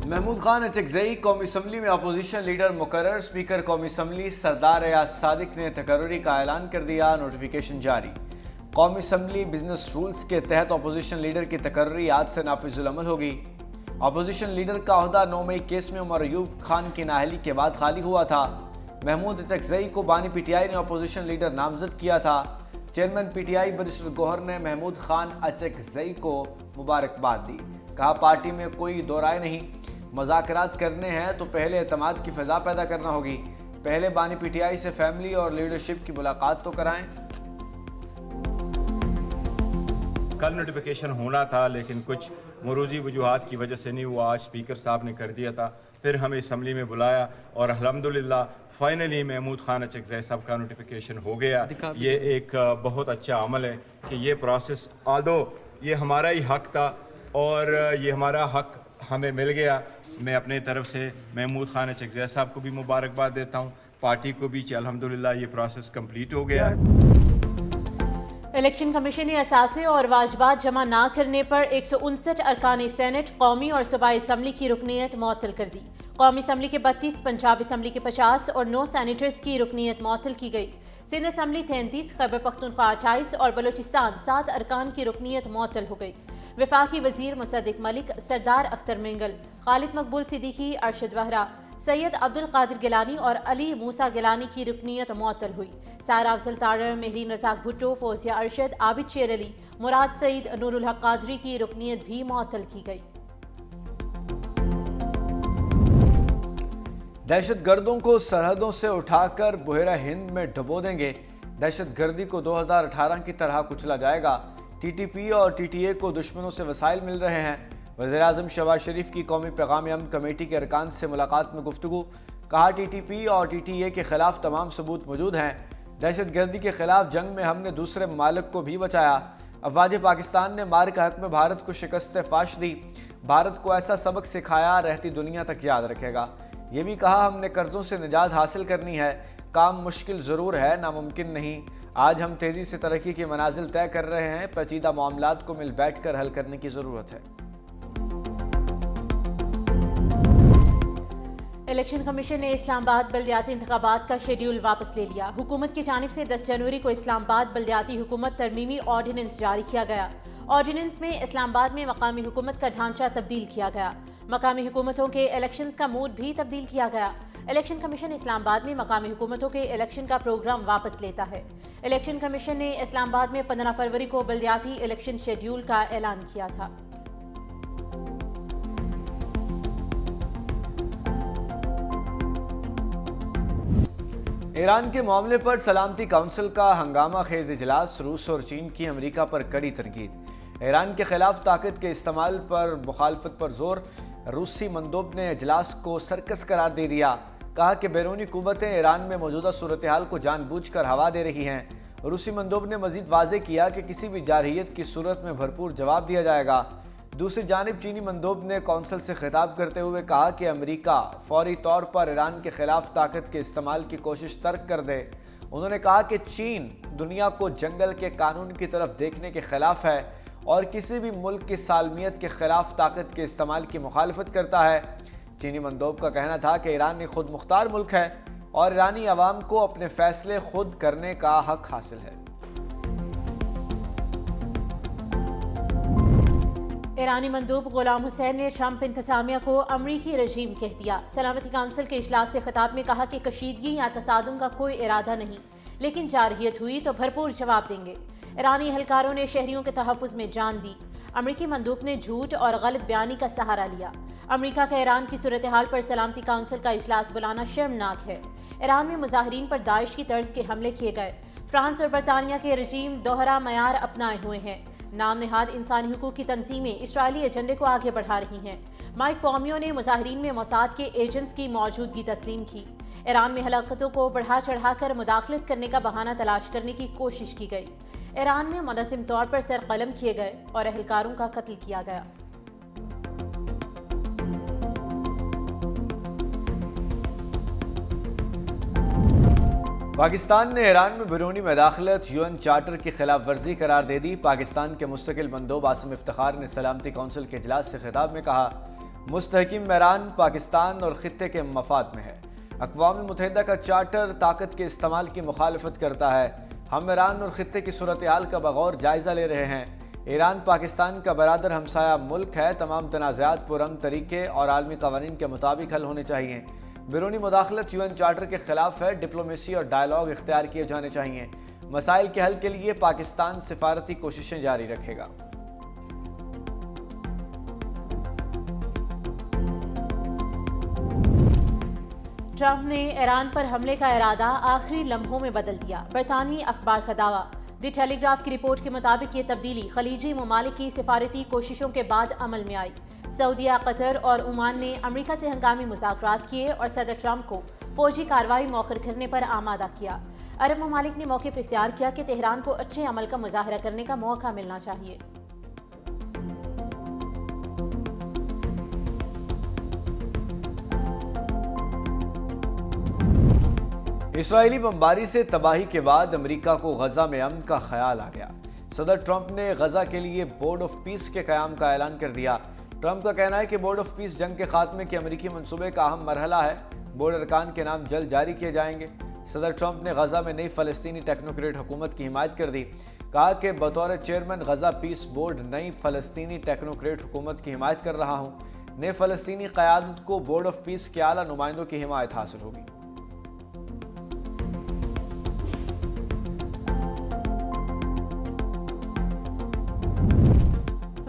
محمود خان اچکزئی قومی اسمبلی میں opposition leader مقرر۔ اسپیکر قومی اسمبلی سردار ایاز صادق نے تقرری کا اعلان کر دیا، نوٹیفیکیشن جاری۔ قومی اسمبلی بزنس رولز کے تحت اپوزیشن لیڈر کی تقرری آج سے نافذ العمل ہوگی۔ اپوزیشن لیڈر کا عہدہ 9 مئی کیس میں عمر ایوب خان کی نااہلی کے بعد خالی ہوا تھا۔ محمود اچکزئی کو بانی پی ٹی آئی نے اپوزیشن لیڈر نامزد کیا تھا۔ Chairman P T I barrister Gohar نے محمود خان اچکزئی کو مبارکباد دی۔ کہا پارٹی میں کوئی دو رائے نہیں، مذاکرات کرنے ہیں تو پہلے اعتماد کی فضا پیدا کرنا ہوگی۔ پہلے بانی پی ٹی آئی سے فیملی اور لیڈرشپ کی ملاقات تو کرائیں۔ کل نوٹیفیکیشن ہونا تھا لیکن کچھ مروزی وجوہات کی وجہ سے نہیں ہوا۔ آج اسپیکر صاحب نے کر دیا تھا، پھر ہمیں اسمبلی میں بلایا اور الحمدللہ فائنلی محمود خان اچکزئی صاحب کا نوٹیفیکیشن ہو گیا۔ یہ ایک بہت اچھا عمل ہے کہ یہ پروسیس آدھو یہ ہمارا ہی حق تھا اور یہ ہمارا حق ہمیں مل گیا۔ میں اپنے طرف سے محمود خان اچکزئی صاحب کو بھی مبارکباد دیتا ہوں، پارٹی کو بھی کہ الحمدللہ یہ پروسیس کمپلیٹ ہو گیا ہے۔ الیکشن کمیشن نے اثاثے اور واجبات جمع نہ کرنے پر 159 ارکان سینٹ، قومی اور صوبائی اسمبلی کی رکنیت معطل کر دی۔ قومی اسمبلی کے 32، پنجاب اسمبلی کے 50 اور 9 سینیٹرز کی رکنیت معطل کی گئی۔ سندھ اسمبلی 33، خیبر پختونخوا 28 اور بلوچستان 7 ارکان کی رکنیت معطل ہو گئی۔ وفاقی وزیر مصدق ملک، سردار اختر مینگل، خالد مقبول صدیقی، ارشد وہرا، سید عبدالقادر گیلانی اور علی موسیٰ گیلانی کی رکنیت معطل ہوئی۔ سارا افضل تارڑ، مہرین رزاق بھٹو، فوزیہ ارشد، عابد شیر علی، مراد سعید، نور الحق قادری کی رکنیت بھی معطل کی گئی۔ دہشت گردوں کو سرحدوں سے اٹھا کر بحیرہ ہند میں ڈبو دیں گے۔ دہشت گردی کو 2018 کی طرح کچلا جائے گا۔ ٹی ٹی پی اور ٹی ٹی اے کو دشمنوں سے وسائل مل رہے ہیں۔ وزیراعظم شہباز شریف کی قومی پیغام امن کمیٹی کے ارکان سے ملاقات میں گفتگو۔ کہا ٹی ٹی پی اور ٹی ٹی اے کے خلاف تمام ثبوت موجود ہیں۔ دہشت گردی کے خلاف جنگ میں ہم نے دوسرے ممالک کو بھی بچایا۔ افواج پاکستان نے مار کے حق میں بھارت کو شکست فاش دی۔ بھارت کو ایسا سبق سکھایا رہتی دنیا تک یاد رکھے گا۔ یہ بھی کہا ہم نے قرضوں سے نجات حاصل کرنی ہے۔ کام مشکل ضرور ہے، ناممکن نہیں۔ آج ہم تیزی سے ترقی کی منازل طے کر رہے ہیں۔ پیچیدہ معاملات کو مل بیٹھ کر حل کرنے کی ضرورت ہے۔ الیکشن کمیشن نے اسلام آباد بلدیاتی انتخابات کا شیڈیول واپس لے لیا۔ حکومت کی جانب سے 10 جنوری کو اسلام آباد بلدیاتی حکومت ترمیمی آرڈیننس جاری کیا گیا۔ آرڈیننس میں اسلام آباد میں مقامی حکومت کا ڈھانچہ تبدیل کیا گیا۔ مقامی حکومتوں کے الیکشنز کا موڈ بھی تبدیل کیا گیا۔ الیکشن کمیشن اسلام آباد میں مقامی حکومتوں کے الیکشن کا پروگرام واپس لیتا ہے۔ الیکشن کمیشن نے اسلام آباد میں 15 فروری کو بلدیاتی الیکشن شیڈیول کا اعلان کیا تھا۔ ایران کے معاملے پر سلامتی کونسل کا ہنگامہ خیز اجلاس، روس اور چین کی امریکہ پر کڑی تنقید۔ ایران کے خلاف طاقت کے استعمال پر مخالفت پر زور۔ روسی مندوب نے اجلاس کو سرکس قرار دے دیا۔ کہا کہ بیرونی قوتیں ایران میں موجودہ صورتحال کو جان بوجھ کر ہوا دے رہی ہیں۔ روسی مندوب نے مزید واضح کیا کہ کسی بھی جارحیت کی صورت میں بھرپور جواب دیا جائے گا۔ دوسری جانب چینی مندوب نے کونسل سے خطاب کرتے ہوئے کہا کہ امریکہ فوری طور پر ایران کے خلاف طاقت کے استعمال کی کوشش ترک کر دے۔ انہوں نے کہا کہ چین دنیا کو جنگل کے قانون کی طرف دیکھنے کے خلاف ہے اور کسی بھی ملک کی سالمیت کے خلاف طاقت کے استعمال کی مخالفت کرتا ہے۔ چینی مندوب کا کہنا تھا کہ ایران ایک خود مختار ملک ہے اور ایرانی عوام کو اپنے فیصلے خود کرنے کا حق حاصل ہے۔ ایرانی مندوب غلام حسین نے ٹرمپ انتظامیہ کو امریکی رژیم کہہ دیا۔ سلامتی کونسل کے اجلاس سے خطاب میں کہا کہ کشیدگی یا تصادم کا کوئی ارادہ نہیں، لیکن جارحیت ہوئی تو بھرپور جواب دیں گے۔ ایرانی اہلکاروں نے شہریوں کے تحفظ میں جان دی۔ امریکی مندوب نے جھوٹ اور غلط بیانی کا سہارا لیا۔ امریکہ کا ایران کی صورتحال پر سلامتی کونسل کا اجلاس بلانا شرمناک ہے۔ ایران میں مظاہرین پر داعش کی طرز کے حملے کیے گئے۔ فرانس اور برطانیہ کے رجیم دوہرا معیار اپنائے ہوئے ہیں۔ نام نہاد انسانی حقوق کی تنظیمیں اسرائیلی ایجنڈے کو آگے بڑھا رہی ہیں۔ مائک پومپیو نے مظاہرین میں موساد کے ایجنٹس کی موجودگی تسلیم کی۔ ایران میں ہلاکتوں کو بڑھا چڑھا کر مداخلت کرنے کا بہانہ تلاش کرنے کی کوشش کی گئی۔ ایران میں منظم طور پر سر قلم کیے گئے اور اہلکاروں کا قتل کیا گیا۔ پاکستان نے ایران میں بیرونی مداخلت یو این چارٹر کی خلاف ورزی قرار دے دی۔ پاکستان کے مستقل مندوب عاصم افتخار نے سلامتی کونسل کے اجلاس سے خطاب میں کہا مستحکم ایران پاکستان اور خطے کے مفاد میں ہے۔ اقوام متحدہ کا چارٹر طاقت کے استعمال کی مخالفت کرتا ہے۔ ہم ایران اور خطے کی صورتحال کا بغور جائزہ لے رہے ہیں۔ ایران پاکستان کا برادر ہمسایہ ملک ہے۔ تمام تنازعات پرامن طریقے اور عالمی قوانین کے مطابق حل ہونے چاہیے۔ بیرونی مداخلت UN چارٹر کے خلاف ہے۔ ڈپلومیسی اور ڈائیلاگ اختیار کیے جانے چاہیے۔ مسائل کے حل کے لیے پاکستان سفارتی کوششیں جاری رکھے گا۔ ٹرمپ نے ایران پر حملے کا ارادہ آخری لمحوں میں بدل دیا۔ برطانوی اخبار کا دعویٰ۔ دی ٹیلی گراف کی رپورٹ کے مطابق یہ تبدیلی خلیجی ممالک کی سفارتی کوششوں کے بعد عمل میں آئی۔ سعودیہ، قطر اور عمان نے امریکہ سے ہنگامی مذاکرات کیے اور صدر ٹرمپ کو فوجی کارروائی مؤخر کرنے پر آمادہ کیا۔ عرب ممالک نے موقف اختیار کیا کہ تہران کو اچھے عمل کا مظاہرہ کرنے کا موقع ملنا چاہیے۔ اسرائیلی بمباری سے تباہی کے بعد امریکہ کو غزہ میں امن کا خیال آ گیا۔ صدر ٹرمپ نے غزہ کے لیے بورڈ آف پیس کے قیام کا اعلان کر دیا۔ ٹرمپ کا کہنا ہے کہ بورڈ آف پیس جنگ کے خاتمے کے امریکی منصوبے کا اہم مرحلہ ہے۔ بورڈ ارکان کے نام جلد جاری کیے جائیں گے۔ صدر ٹرمپ نے غزہ میں نئی فلسطینی ٹیکنوکریٹ حکومت کی حمایت کر دی۔ کہا کہ بطور چیئرمین غزہ پیس بورڈ نئی فلسطینی ٹیکنوکریٹ حکومت کی حمایت کر رہا ہوں۔ نئے فلسطینی قیادت کو بورڈ آف پیس کے اعلیٰ نمائندوں کی حمایت حاصل ہوگی۔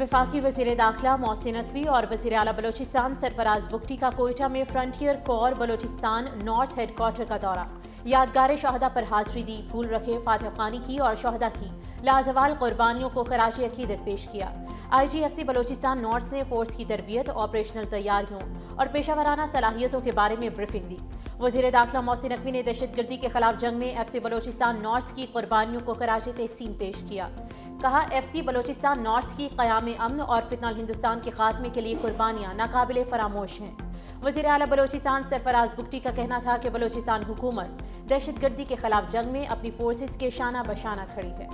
وفاقی وزیر داخلہ محسن نقوی اور وزیر اعلیٰ بلوچستان سرفراز بگٹی کا کوئٹہ میں فرنٹیئر کور بلوچستان نارتھ ہیڈ کوارٹر کا دورہ۔ یادگار شہداء پر حاضری دی، پھول رکھے، فاتح خوانی کی اور شہداء کی لازوال قربانیوں کو خراج عقیدت پیش کیا۔ IGFC بلوچستان نارتھ نے فورس کی تربیت، آپریشنل تیاریوں اور پیشہ ورانہ صلاحیتوں کے بارے میں بریفنگ دی۔ وزیر داخلہ محسن نقوی نے دہشت گردی کے خلاف جنگ میں FC بلوچستان نارتھ کی قربانیوں کو خراج تحسین پیش کیا۔ کہا FC بلوچستان نارتھ کی قیام امن اور فتنہ الہندوستان کے خاتمے کے لیے قربانیاں ناقابل فراموش ہیں۔ وزیر اعلیٰ بلوچستان سرفراز بگٹی کا کہنا تھا کہ بلوچستان حکومت دہشت گردی کے خلاف جنگ میں اپنی فورسز کے شانہ بشانہ کھڑی ہے۔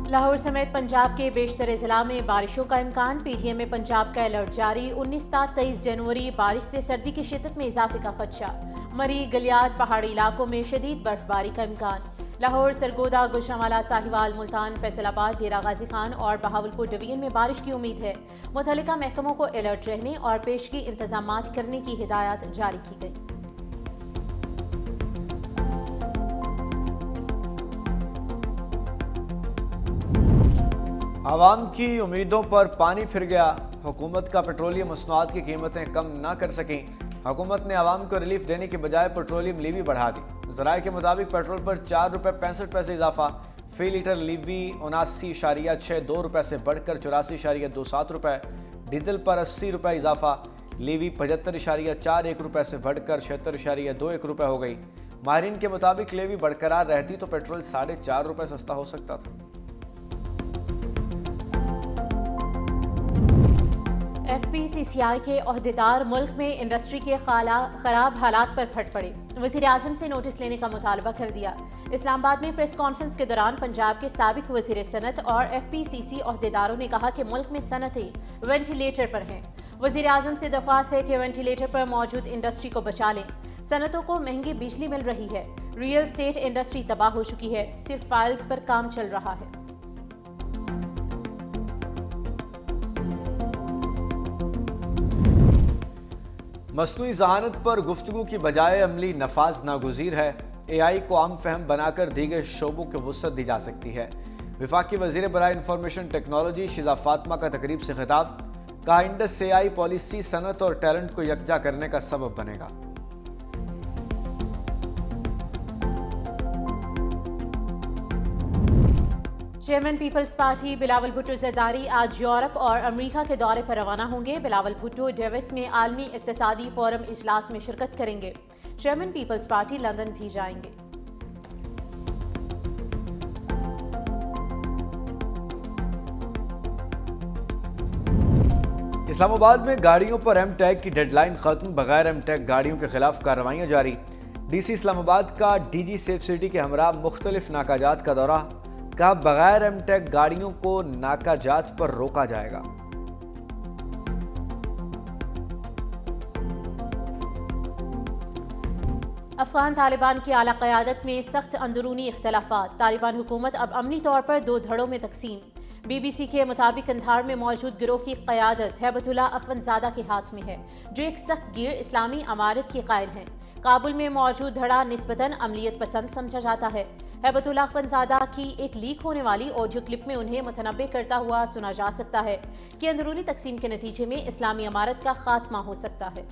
لاہور سمیت پنجاب کے بیشتر اضلاع میں بارشوں کا امکان۔ PTM میں پنجاب کا الرٹ جاری۔ 19 تا 23 جنوری بارش سے سردی کی شدت میں اضافے کا خدشہ۔ مری، گلیات، پہاڑی علاقوں میں شدید برف باری کا امکان۔ لاہور، سرگودا، گوجرانوالہ، ساہیوال، ملتان، فیصل آباد، ڈیرہ غازی خان اور بہاولپور ڈویژن میں بارش کی امید ہے۔ متعلقہ محکموں کو الرٹ رہنے اور پیشگی انتظامات کرنے کی ہدایات جاری کی گئی۔ عوام کی امیدوں پر پانی پھر گیا۔ حکومت کا پیٹرولیم مصنوعات کی قیمتیں کم نہ کر سکیں۔ حکومت نے عوام کو ریلیف دینے کے بجائے پیٹرولیم لیوی بڑھا دی۔ ذرائع کے مطابق پیٹرول پر 4 روپے 65 پیسے اضافہ، فی لیٹر لیوی 79.62 روپے سے بڑھ کر 84.27 روپے، ڈیزل پر 80 روپے اضافہ، لیوی 75.41 روپے سے بڑھ کر 76.21 روپے ہو گئی۔ ماہرین کے مطابق لیوی برقرار رہتی تو پیٹرول 4.5 روپے سستا ہو سکتا تھا۔ FPCCI کے عہدیدار ملک میں انڈسٹری کے خراب حالات پر پھٹ پڑے۔ وزیر اعظم سے نوٹس لینے کا مطالبہ کر دیا۔ اسلام آباد میں پریس کانفرنس کے دوران پنجاب کے سابق وزیر صنعت اور FPCC عہدیداروں نے کہا کہ ملک میں صنعتیں وینٹیلیٹر پر ہیں۔ وزیر اعظم سے درخواست ہے کہ وینٹیلیٹر پر موجود انڈسٹری کو بچا لیں۔ صنعتوں کو مہنگی بجلی مل رہی ہے۔ ریئل اسٹیٹ انڈسٹری تباہ ہو چکی ہے۔ صرف فائلز پر کام چل رہا ہے۔ مصنوعی ذہانت پر گفتگو کی بجائے عملی نفاذ ناگزیر ہے۔ AI کو عام فہم بنا کر دیگر شعبوں کی وسعت دی جا سکتی ہے۔ وفاقی وزیر برائے انفارمیشن ٹیکنالوجی شیزا فاطمہ کا تقریب سے خطاب۔ کہا انڈس AI پالیسی صنعت اور ٹیلنٹ کو یکجا کرنے کا سبب بنے گا۔ Chairman Peoples Party Bilawal Bhutto Zardari آج یورپ اور امریکہ کے دورے پر روانہ ہوں گے۔ بلاول بھٹو ڈیوس میں عالمی اقتصادی فورم اجلاس میں شرکت کریں گے۔ چیئرمین پیپلز پارٹی لندن بھی جائیں گے۔ اسلام آباد میں گاڑیوں پر ایم ٹیگ کی ڈیڈ لائن ختم، بغیر ایم ٹیگ گاڑیوں کے خلاف کارروائیاں جاری۔ ڈی سی اسلام آباد کا ڈی جی سیف سٹی کے ہمراہ مختلف ناکہ جات کا دورہ، کہا بغیر ایم ٹیک گاڑیوں کو ناکہ جات پر روکا جائے گا۔ افغان طالبان کی اعلیٰ قیادت میں سخت اندرونی اختلافات، طالبان حکومت اب عملی طور پر 2 دھڑوں میں تقسیم۔ بی بی سی کے مطابق قندھار میں موجود گروہ کی قیادت ہیبت اللہ اخوندزادہ کے ہاتھ میں ہے، جو ایک سخت گیر اسلامی امارت کے قائل ہیں۔ کابل میں موجود دھڑا نسبتاً عملیت پسند سمجھا جاتا ہے۔ ہیبت اللہ اخوندزادہ کی ایک لیک ہونے والی آڈیو کلپ میں انہیں متنبع کرتا ہوا سنا جا سکتا ہے کہ اندرونی تقسیم کے نتیجے میں اسلامی امارت کا خاتمہ ہو سکتا ہے۔